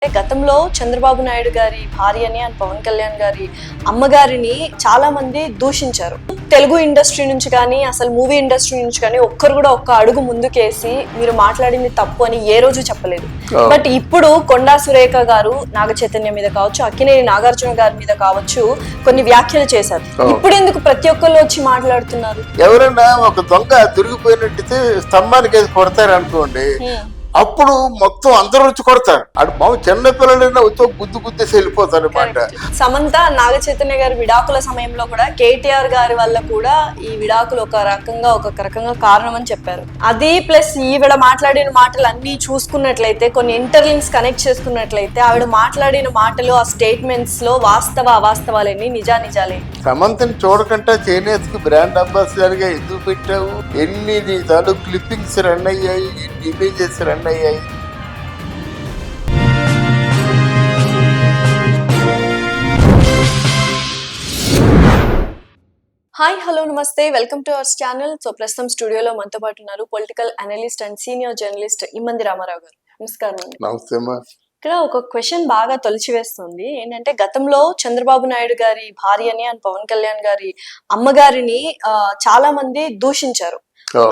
గతంలో చంద్రబాబు నాయుడు గారి భార్యని అండ్ పవన్ కళ్యాణ్ గారి అమ్మగారిని చాలా మంది దూషించారు. తెలుగు ఇండస్ట్రీ నుంచి కానీ అసలు మూవీ ఇండస్ట్రీ నుంచి కానీ ఒక్కరు కూడా ఒక్క అడుగు ముందుకేసి మీరు మాట్లాడింది తప్పు అని ఏ రోజు చెప్పలేదు. బట్ ఇప్పుడు కొండా సురేఖ గారు నాగ చైతన్య మీద కావచ్చు, అక్కినేని నాగార్జున గారి మీద కావచ్చు కొన్ని వ్యాఖ్యలు చేశారు. ఇప్పుడు ఎందుకు ప్రతి ఒక్కళ్ళు వచ్చి మాట్లాడుతున్నారు? ఎవరైనా ఒక దొంగ దొరికిపోయినట్టయితే స్తంభానికి వేసి కొడతారు అనుకోండి, అప్పుడు మొత్తం అందరూ వచ్చి కొడతారు. అటు మామూలు చిన్న పిల్లలైనా వచ్చి గుద్దేసి వెళ్ళిపోతారు అనమాట. సమంత నాగ చైతన్య గారి విడాకుల సమయంలో కూడా కేటీఆర్ గారి వల్ల కూడా ఈ విడాకులు ఒక రకంగా కారణం అని చెప్పారు. అది ప్లస్ ఈవిడ మాట్లాడిన మాటలు అన్ని చూసుకున్నట్లయితే, కొన్ని ఇంటర్లింక్స్ కనెక్ట్ చేసుకున్నట్లయితే ఆవిడ మాట్లాడిన మాటలు ఆ స్టేట్మెంట్స్ లో అవాస్తవాలేని నిజాలే. సమంతని చూడకుండా చేనేత కి బ్రాండ్ అంబాసిడర్ గా ఎందుకు పెట్టావు? ఎన్ని తాలూకు క్లిప్పింగ్స్ రన్ అయ్యాయి, ఇమేజెస్ రన్ అయ్యాయి. హాయ్, హలో, నమస్తే, welcome to our channel. So ప్రస్తుతం స్టూడియోలో మనతో పాటు ఉన్నారు political analyst and senior journalist Immandi Ramarao garu. నమస్కారం అండి. నమస్తే. ఇక్కడ ఒక క్వశ్చన్ బాగా తొలిచివేస్తుంది. ఏంటంటే గతంలో చంద్రబాబు నాయుడు గారి భార్యని అండ్ పవన్ కళ్యాణ్ గారి అమ్మగారిని చాలా మంది దూషించారు.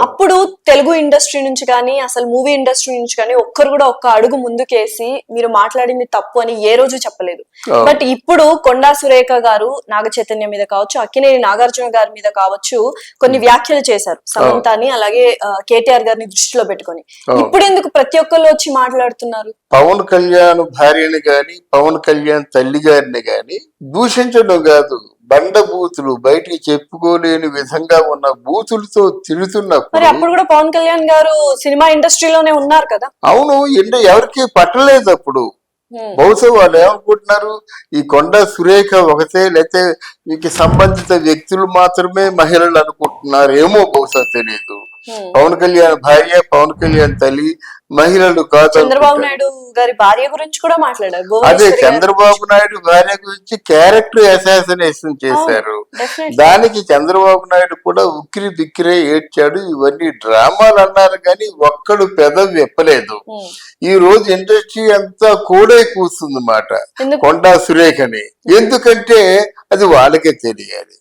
అప్పుడు తెలుగు ఇండస్ట్రీ నుంచి కానీ అసలు మూవీ ఇండస్ట్రీ నుంచి కానీ ఒక్కరు కూడా ఒక్క అడుగు ముందుకేసి మీరు మాట్లాడింది తప్పు అని ఏ రోజు చెప్పలేదు. బట్ ఇప్పుడు కొండా సురేఖ గారు నాగ చైతన్య మీద కావచ్చు, అక్కినేని నాగార్జున గారి మీద కావచ్చు కొన్ని వ్యాఖ్యలు చేశారు. సమంతాని అలాగే కేటీఆర్ గారిని దృష్టిలో పెట్టుకొని ఇప్పుడు ఎందుకు ప్రతి ఒక్కళ్ళు వచ్చి మాట్లాడుతున్నారు? పవన్ కళ్యాణ్ భార్యని గాని, పవన్ కళ్యాణ్ తల్లి గారిని గాని దూషించడం కాదు, బండ బూతులు, బయటికి చెప్పుకోలేని విధంగా ఉన్న బూతులతో తిడుతున్నప్పుడు. అప్పుడు కూడా పవన్ కళ్యాణ్ గారు సినిమా ఇండస్ట్రీలోనే ఉన్నారు కదా. అవును, ఎవరికి పట్టలేదు అప్పుడు. బహుశా వాళ్ళు ఏమనుకుంటున్నారు, ఈ కొండా సురేఖ ఒకతే, లేకపోతే వీరికి సంబంధిత వ్యక్తులు మాత్రమే మహిళలు అనుకుంటున్నారు ఏమో, బహుశా తెలియదు. పవన్ కళ్యాణ్ భార్య, పవన్ కళ్యాణ్ తల్లి మహిళలు కాదు. చంద్రబాబు నాయుడు గారి భార్య గురించి కూడా మాట్లాడారు. అదే, చంద్రబాబు నాయుడు భార్య గురించి క్యారెక్టర్ అసాసినేషన్ చేశారు. దానికి చంద్రబాబు నాయుడు కూడా ఉక్కిరి బిక్కిరే ఏడ్చాడు. ఇవన్నీ డ్రామాలు అన్నారు కానీ ఒక్కడు పెదవి విప్పలేదు. ఈ రోజు ఇండస్ట్రీ అంతా కూడా కూస్తుంది మాట కొండా సురేఖని. ఎందుకంటే అది వాళ్ళకే తెలియాలి.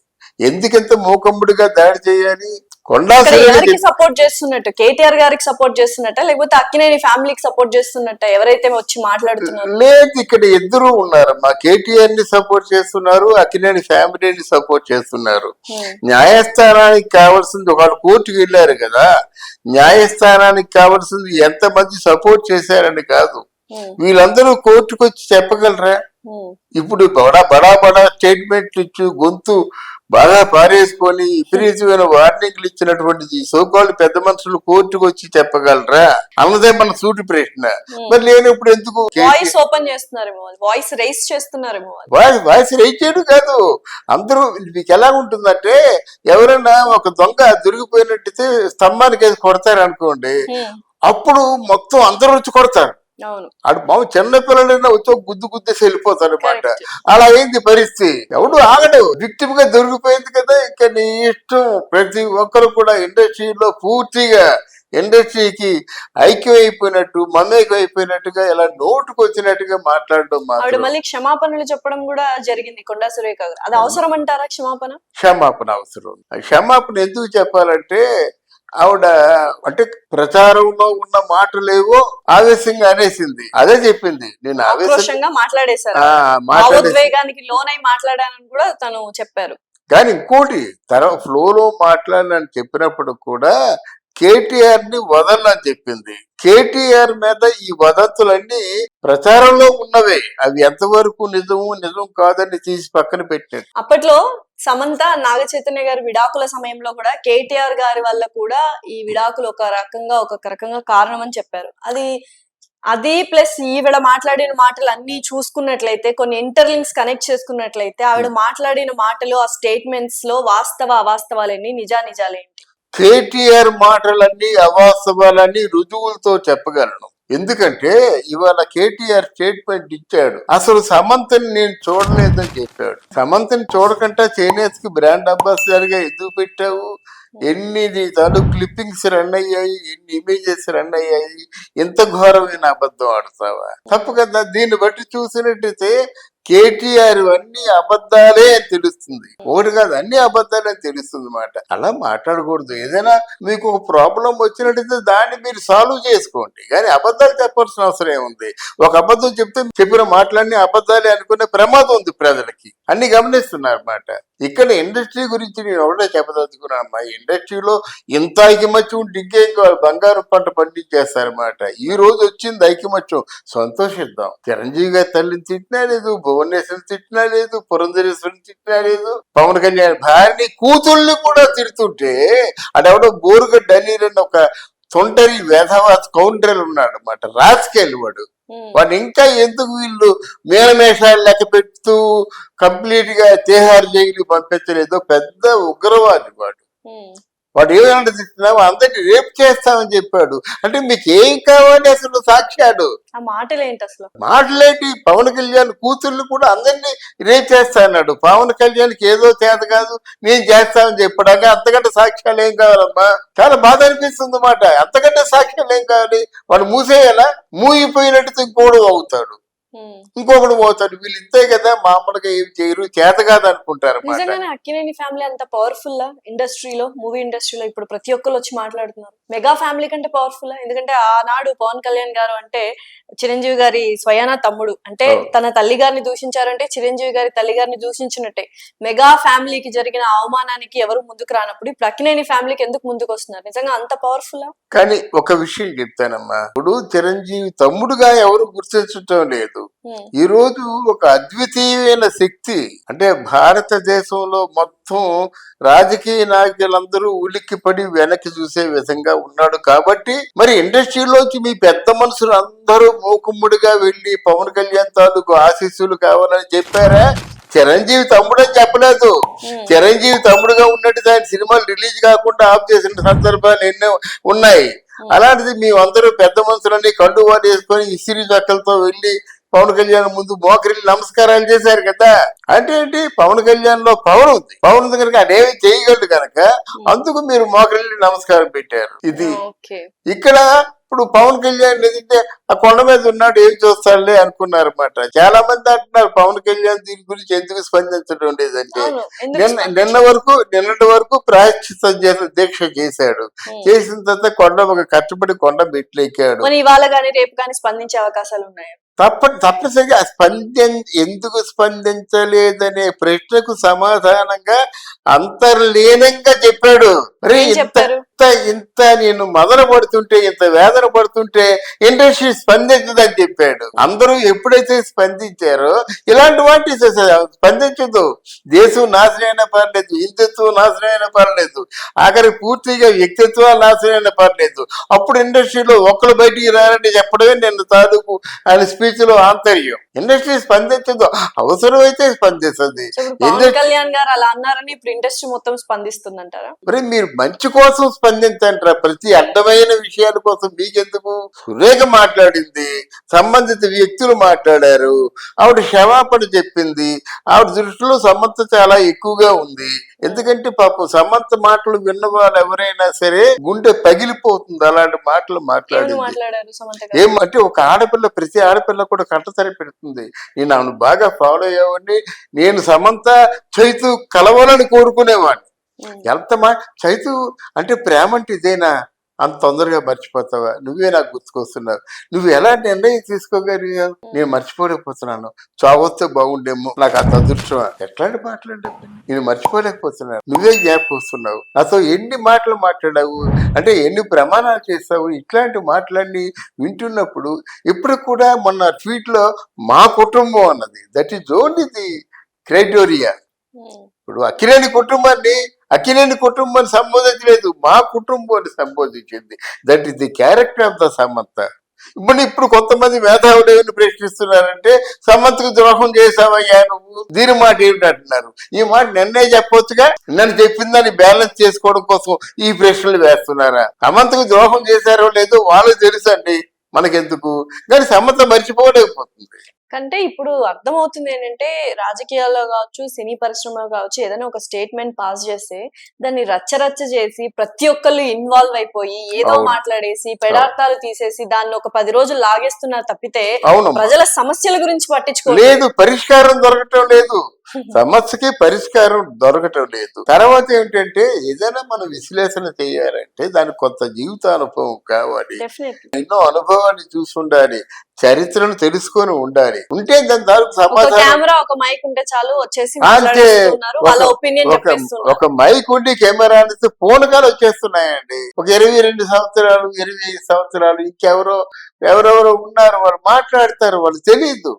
ఎందుకంత మూకమ్ముడిగా దాడి చేయాలి? కొండా సురేఖ సపోర్ట్ చేస్తున్నట్టు, కేటీఆర్ గారికి సపోర్ట్ చేస్తున్నట్ట, లేకపోతే అక్కినేని ఫ్యామిలీకి సపోర్ట్ చేస్తున్నట్ట ఎవరైతే వచ్చి మాట్లాడుతున్నారు? లేదు, ఇక్కడ ఇద్దరు ఉన్నారమ్మా. కేటీఆర్ ని సపోర్ట్ చేస్తున్నారు, అక్కినేని ఫ్యామిలీని సపోర్ట్ చేస్తున్నారు. న్యాయస్థానానికి కావాల్సింది, వాళ్ళు కోర్టుకు వెళ్ళారు కదా, న్యాయస్థానానికి కావాల్సింది ఎంతమంది సపోర్ట్ చేశారని కాదు, వీళ్ళందరూ కోర్టుకు వచ్చి చెప్పగలరా? ఇప్పుడు బడా స్టేట్మెంట్లు ఇచ్చి గొంతు బాగా పారేసుకొని విపరీతమైన వార్నింగ్లు ఇచ్చినటువంటి సోకాళ్ళు పెద్ద మనుషులు కోర్టుకు వచ్చి చెప్పగలరా అన్నదే మన సూటి ప్రశ్న. మరి లేనప్పుడు ఎందుకు వాయిస్ ఓపెన్ చేస్తున్నారేమో, వాయిస్ రైస్ చేస్తున్నారేమో? వాయిస్ రైస్ చేయడం కాదు, అందరూ మీకు ఎలా ఉంటుందంటే, ఎవరైనా ఒక దొంగ దొరికిపోయినట్టయితే స్తంభానికి వేసి కొడతారు అనుకోండి, అప్పుడు మొత్తం అందరూ వచ్చి కొడతారు. అటు మామూలు చిన్న పిల్లలైనా వచ్చి గుద్దేసి వెళ్ళిపోతారు అనమాట. అలా అయింది పరిస్థితి. ఎవడు ఆగడు, విక్టిమ్ గా దొరికిపోయింది కదా, ఇంకా నీ ఇష్టం. ప్రతి ఒక్కరు కూడా ఇండస్ట్రీలో పూర్తిగా ఇండస్ట్రీకి ఐక్యమైపోయినట్టు, మమేకమైపోయినట్టుగా ఇలా నోటుకు వచ్చినట్టుగా మాట్లాడడం. మళ్ళీ క్షమాపణలు చెప్పడం కూడా జరిగింది కొండా సురేఖ గారు. అది అవసరం అంటారా? క్షమాపణ అవసరం. క్షమాపణ ఎందుకు చెప్పాలంటే, ఆవిడ అంటే ప్రచారంలో ఉన్న మాటలేవో ఆవేశంగా అనేసింది. అదే చెప్పింది, నేను ఆవేశంగా మాట్లాడేశాను, లోనై మాట్లాడానని కూడా తను చెప్పారు. కానీ ఇంకోటి, తన ఫ్లోలో మాట్లాడనని చెప్పినప్పుడు కూడా కేటీఆర్ ని వదలని చెప్పింది. కేటీఆర్ మీద ఈ వదంతులన్నీ ప్రచారంలో ఉన్నవే, అవి ఎంతవరకు నిజం కాదని తీసి పక్కన పెట్టాడు. అప్పట్లో సమంత నాగ చైతన్య గారి విడాకుల సమయంలో కూడా కేటీఆర్ గారి వల్ల కూడా ఈ విడాకులు ఒక రకంగా కారణం అని చెప్పారు. అది ప్లస్ ఈవిడ మాట్లాడిన మాటలు అన్ని చూసుకున్నట్లయితే, కొన్ని ఇంటర్లింక్స్ కనెక్ట్ చేసుకున్నట్లయితే ఆవిడ మాట్లాడిన మాటలు ఆ స్టేట్మెంట్స్ లో అవాస్తవాలేని నిజాలేంటి? కేటీఆర్ మాటలన్నీ అవాస్తవాలన్నీ రుజువులతో చెప్పగలను. ఎందుకంటే ఇవాళ కేటీఆర్ స్టేట్మెంట్ ఇచ్చాడు, అసలు సమంతని నేను చూడలేదని చెప్పాడు. సమంతని చూడకుండా చేనేతకి బ్రాండ్ అంబాసిడర్ గా ఎందుకు పెట్టావు? ఎన్ని క్లిప్పింగ్స్ రన్ అయ్యాయి, ఎన్ని ఇమేజెస్ రన్ అయ్యాయి. ఎంత ఘోరమైన అబద్ధం ఆడతావా? తప్పు కదా. దీన్ని బట్టి చూసినట్టయితే కేటీఆర్ అన్ని అబద్ధాలే అని తెలుస్తుంది. ఒకటి కాదు, అన్ని అబద్ధాలే అని తెలుస్తుంది అన్నమాట. అలా మాట్లాడకూడదు. ఏదైనా మీకు ఒక ప్రాబ్లం వచ్చినట్టయితే దాన్ని మీరు సాల్వ్ చేసుకోండి, కానీ అబద్ధాలు చెప్పాల్సిన అవసరం ఏముంది? ఒక అబద్ధం చెప్తే చెప్పిన మాటలన్నీ అబద్ధాలే అనుకునే ప్రమాదం ఉంది ప్రజలకి. అన్ని గమనిస్తున్నారు అన్నమాట. ఇక్కడ ఇండస్ట్రీ గురించి నేను ఒకటే చెప్పదలుచుకున్నాను అమ్మా. ఇండస్ట్రీలో ఇంత ఐకమత్యం ఉంటే ఇంకేం కావాలి? బంగారు పంట పండించేస్తారన్నమాట. ఈ రోజు వచ్చింది ఐకమత్యం, సంతోషిద్దాం. చిరంజీవి గారి తల్లిని తిట్టినా లేదు, భువనేశ్వరిని తిట్టినా లేదు, పురంధరేశ్వరిని తిట్టినా లేదు, పవన్ కళ్యాణ్ భార్యని కూతుళ్ళని కూడా తిడుతుంటే అడెవడో బోరుగడ్డ అలీరని ఒక తొంటరి వేధవాస్ కౌంటర్ ఉన్నాడు అన్నమాట, రాజకీయాలు వాడు ఇంకా ఎందుకు వీళ్ళు మేనమేషాలు లెక్క పెడుతూ కంప్లీట్ గా తిహార్ జైలు పంపించలేదు? పెద్ద ఉగ్రవాది వాడు. వాడు ఏమైనా తిట్టినావు, అందరినీ రేపు చేస్తామని చెప్పాడు. అంటే మీకు ఏం కావాలి అసలు? సాక్ష్యాలు, ఆ మాటలేంటి అసలు? మాటలేంటి? పవన్ కళ్యాణ్ కూతుర్లు కూడా అందరినీ రేపు చేస్తా అన్నాడు. పవన్ కళ్యాణ్కి ఏదో చేత కాదు, నేను చేస్తామని చెప్పాడు. అంతకంటే సాక్ష్యాలు ఏం కావాలమ్మా? చాలా బాధ అనిపిస్తుంది అన్నమాట. అంతకంటే సాక్ష్యాలు ఏం కావాలి? వాడు మూసేయాలా? మూగిపోయినట్టు ఇంకోడు అవుతాడు, ఇంకొకడు పోతాడు. వీళ్ళు ఇంతే కదా, మామూలుగా ఏం చేయరు, చేత కాదు అనుకుంటారు. నిజంగానే అక్కినేని ఫ్యామిలీ అంత పవర్ఫుల్ ఇండస్ట్రీలో, మూవీ ఇండస్ట్రీలో ఇప్పుడు ప్రతి ఒక్కరు వచ్చి మాట్లాడుతున్నారు. మెగా ఫ్యామిలీ కంటే పవర్ఫుల్. ఎందుకంటే ఆనాడు పవన్ కళ్యాణ్ గారు అంటే చిరంజీవి గారి స్వయానా తమ్ముడు. అంటే తన తల్లి గారిని దూషించారంటే చిరంజీవి గారి తల్లి గారిని దూషించినట్టే. మెగా ఫ్యామిలీకి జరిగిన అవమానానికి ఎవరు ముందుకు రానప్పుడు ఇప్పుడు అక్కినేని ఫ్యామిలీకి ఎందుకు ముందుకు వస్తున్నారు? నిజంగా అంత పవర్ఫుల్. కానీ ఒక విషయం చెప్తానమ్మా, ఇప్పుడు చిరంజీవి తమ్ముడుగా ఎవరు గుర్తించటం లేదు. ఈ రోజు ఒక అద్వితీయమైన శక్తి, అంటే భారతదేశంలో మొత్తం రాజకీయ నాయకులందరూ ఉలిక్కిపడి వెనక్కి చూసే విధంగా ఉన్నాడు. కాబట్టి మరి ఇండస్ట్రీలోకి మీ పెద్ద మనుషులు అందరూ మూకుమ్ముడిగా వెళ్లి పవన్ కళ్యాణ్ తాలూకు ఆశీస్సులు కావాలని చెప్పారా? చిరంజీవి తమ్ముడు అని చెప్పలేదు. చిరంజీవి తమ్ముడుగా ఉన్నట్టు దాని సినిమాలు రిలీజ్ కాకుండా ఆఫ్ చేసిన సందర్భాలు ఎన్నో ఉన్నాయి. అలాంటిది మేమందరూ పెద్ద మనుషులన్నీ కండువాలు వేసుకొని ఇసిరి చక్కలతో వెళ్లి పవన్ కళ్యాణ్ ముందు మోకరిల్లి నమస్కారాలు చేశారు కదా. అంటే ఏంటి? పవన్ కళ్యాణ్ లో పవర్ ఉంది, పవర్ ఉంది కనుక అదేమి చేయగలడు కనుక అందుకు మీరు మోకరిల్లి నమస్కారం పెట్టారు. ఇది ఇక్కడ ఇప్పుడు పవన్ కళ్యాణ్ ఏదంటే ఆ కొండ మీద ఉన్నాడు, ఏం చూస్తాడులే అనుకున్నారు అన్నమాట. చాలా మంది అంటున్నారు పవన్ కళ్యాణ్ దీని గురించి ఎందుకు స్పందించడం లేదంటే, నిన్నటి వరకు ప్రాయశ్చిత దీక్ష చేశాడు. చేసిన తర్వాత ఒక కష్టపడి కొండ మెట్లు ఎక్కాడు. ఇవాళ గానీ రేపు కానీ స్పందించే అవకాశాలు ఉన్నాయి. తప్పనిసరిగా ఎందుకు స్పందించలేదనే ప్రశ్నకు సమాధానంగా అంతర్లీనంగా చెప్పాడు. మరి ఇంత నేను మదన పడుతుంటే, ఇంత వేదన పడుతుంటే ఇండస్ట్రీ స్పందించదని చెప్పాడు. అందరూ ఎప్పుడైతే స్పందించారో ఇలాంటి వాటి స్పందించదు. దేశం నాశనమైన పర్లేదు, హిందుత్వం నాశనమైన పర్లేదు, ఆఖరి పూర్తిగా వ్యక్తిత్వాలు నాశనమైన పర్లేదు. అప్పుడు ఇండస్ట్రీలో ఒక్కరు బయటికి రారంటే చెప్పడమే నిన్న తాలూకు ఆయన స్పీచ్ లో ఆంతర్యం. ఇండస్ట్రీ స్పందించదు, అవసరమైతే స్పందిస్తుంది. కళ్యాణ్ గారు అలా అన్నారని ఇప్పుడు ఇండస్ట్రీ మొత్తం స్పందిస్తుందంటారా? మరి మీరు మంచి కోసం స్పందించంటారా? ప్రతి అడ్డమైన విషయాల కోసం మీకెందుకు? సురేఖ మాట్లాడింది, సంబంధిత వ్యక్తులు మాట్లాడారు, ఆవిడ క్షమాపణ చెప్పింది. ఆవిడ దృష్టిలో సమంత చాలా ఎక్కువగా ఉంది. ఎందుకంటే పాపం సమంత మాటలు విన్న వాళ్ళు ఎవరైనా సరే గుండె పగిలిపోతుంది అలాంటి మాటలు మాట్లాడింది. ఏమంటే ఒక ఆడపిల్ల, ప్రతి ఆడపిల్ల కూడా కంటతరి పెడుతుంది. నేను ఆమెను బాగా ఫాలో అయ్యేవాడిని. నేను సమంత చైతు కలవాలని కోరుకునేవాడిని. ఎంత చైతు అంటే ప్రేమ అంటే ఇదేనా? అంత తొందరగా మర్చిపోతావా? నువ్వే నాకు గుర్తుకొస్తున్నావు. నువ్వు ఎలా నిర్ణయం తీసుకోగలిగావు? నేను మర్చిపోలేకపోతున్నాను. చావొస్తే బాగుండేమో, నాకు అంత అదృష్టం. ఎట్లాంటి మాట్లాడే నేను మర్చిపోలేకపోతున్నాను. నువ్వే జ్ఞాపకం వస్తున్నావు. నాతో ఎన్ని మాటలు మాట్లాడావు, అంటే ఎన్ని ప్రమాణాలు చేస్తావు. ఇట్లాంటి మాటలన్నీ వింటున్నప్పుడు ఇప్పుడు కూడా మొన్న ట్వీట్ లో మా కుటుంబం అన్నది, that is only the criteria. ఇప్పుడు అక్కినేని కుటుంబాన్ని సంబోధించలేదు, మా కుటుంబాన్ని సంబోధించింది. That is the character of the Samantha. ఇప్పుడు కొంతమంది మేధావులు ప్రశ్నిస్తున్నారంటే సమంతకు ద్రోహం చేసావయ్యా నువ్వు, దీని మాట ఏమిటంటున్నారు. ఈ మాట నిన్నే చెప్పొచ్చుగా, నన్ను చెప్పిందని బ్యాలెన్స్ చేసుకోవడం కోసం ఈ ప్రశ్నలు వేస్తున్నారా? సమంతకు ద్రోహం చేశారో లేదో వాళ్ళకి తెలుసు అండి, మనకెందుకు. కానీ సమంత మర్చిపోలేకపోతుంది. కంటే ఇప్పుడు అర్థమవుతుంది ఏంటంటే రాజకీయాల్లో కావచ్చు, సినీ పరిశ్రమలో కావచ్చు, ఏదైనా ఒక స్టేట్మెంట్ పాస్ చేస్తే దాన్ని రచ్చరచ్చ చేసి ప్రతి ఒక్కళ్ళు ఇన్వాల్వ్ అయిపోయి ఏదో అవును. మాట్లాడేసి పెడార్థాలు తీసేసి దాన్ని ఒక 10 రోజులు లాగేస్తున్నారు తప్పితే అవును ప్రజల సమస్యల గురించి పట్టించుకోలేదు. లేదు, పరిష్కారం దొరకటం లేదు, సమస్యకి పరిష్కారం దొరకటం లేదు. తర్వాత ఏమిటంటే ఏదైనా మనం విశ్లేషణ చేయాలంటే దానికి కొంత జీవితానుభవం కావాలి, డెఫినెట్లీ ఎన్నో అనుభవాన్ని చూసి ఉండాలి, చరిత్రను తెలుసుకొని ఉండాలి, ఉంటే దాని దానికి ఒక సమాధానం. కెమెరా ఒక మైక్ ఉంటే చాలు వచ్చేసి అంతే, మాట్లాడేస్తున్నారు, వాళ్ళ ఒపీనియన్ ఒక చెప్పేస్తున్నారు. ఒక మైక్ ఉండి కెమెరా అనేది ఫోన్ కాల్ వచ్చేస్తున్నాయండి. ఒక 22 సంవత్సరాలు 25 సంవత్సరాలు ఇంకెవరో ఎవరెవరో ఉన్నారు, వాళ్ళు మాట్లాడతారు, వాళ్ళు తెలియదు.